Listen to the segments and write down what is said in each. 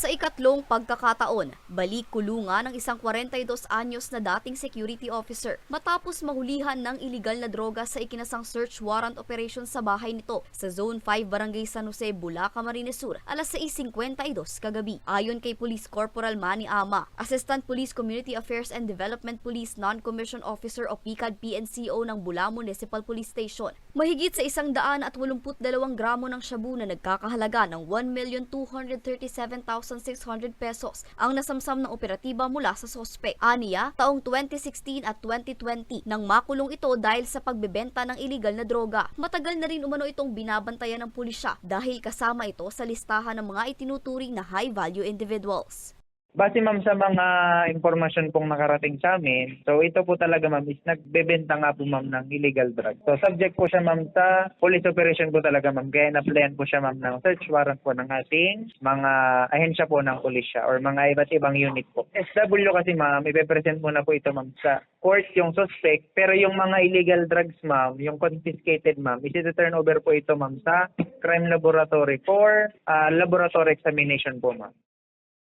Sa ikatlong pagkakataon, balik kulungan ng isang 42 anyos na dating security officer matapos mahulihan ng iligal na droga sa ikinasang search warrant operation sa bahay nito sa Zone 5 Barangay San Jose, Bulacan, Camarines Sur, alas 6:52 kagabi. Ayon kay Police Corporal Manny Ama, Assistant Police Community Affairs and Development Police Non-Commissioned Officer o PCAD PNCO ng Bula Municipal Police Station, mahigit sa 182 gramo ng shabu na nagkakahalaga ng 1,237,600 pesos ang nasamsam na operatiba mula sa sospek. Aniya, taong 2016 at 2020 nang makulong ito dahil sa pagbebenta ng iligal na droga. Matagal na rin umano itong binabantayan ng pulisya dahil kasama ito sa listahan ng mga itinuturing na high-value individuals. Base ma'am sa mga impormasyon pong nakarating sa amin, so ito po talaga ma'am is nagbebenta nga po ma'am ng illegal drugs. So subject po siya ma'am sa police operation po talaga ma'am, kaya na-applyan po siya ma'am ng search warrant po ng ating mga ahensya po ng pulisya or mga iba't ibang unit po. SW kasi ma'am, ipepresent muna po ito ma'am sa court yung suspect, pero yung mga illegal drugs ma'am, yung confiscated ma'am, isi-turn over po ito ma'am sa crime laboratory for laboratory examination po ma'am.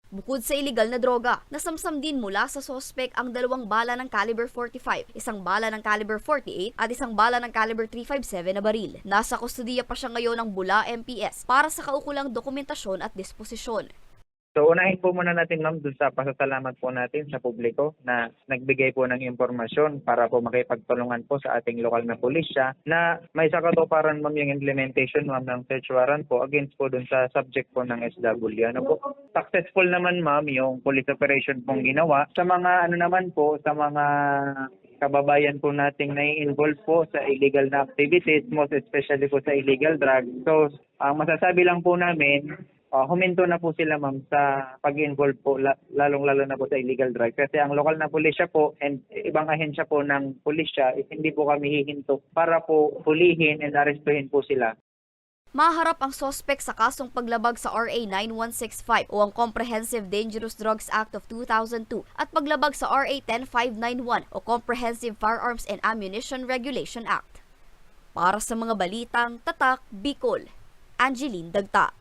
Bukod sa iligal na droga, nasamsam din mula sa sospek ang 2 bala ng caliber 45, isang bala ng caliber 48 at isang bala ng caliber 357 na baril. Nasa kustudiya pa siya ngayon ng Bula MPS para sa kaukulang dokumentasyon at disposisyon. So unahin po muna natin ma'am dun sa pasasalamat po natin sa publiko na nagbigay po ng impormasyon para po makipagtulungan po sa ating lokal na pulisya na may sakatuparan ma'am yung implementation ma'am ng search warrant po against po dun sa subject po ng SW. Ano po? Successful naman ma'am yung police operation pong ginawa. Sa mga naman po, sa mga kababayan po nating nai-involve po sa illegal na activities, most especially po sa illegal drugs. So ang masasabi lang po namin, huminto na po sila ma'am sa pag-involve po lalong-lalo na po sa illegal drug kasi ang lokal na pulisya po and ibang ahensya po ng pulisya hindi po kami hihinto para po hulihin and arestuhin po sila. Maharap ang sospek sa kasong paglabag sa RA 9165 o ang Comprehensive Dangerous Drugs Act of 2002 at paglabag sa RA 10591 o Comprehensive Firearms and Ammunition Regulation Act. Para sa mga balitang Tatak, Bicol, Angeline Dagta.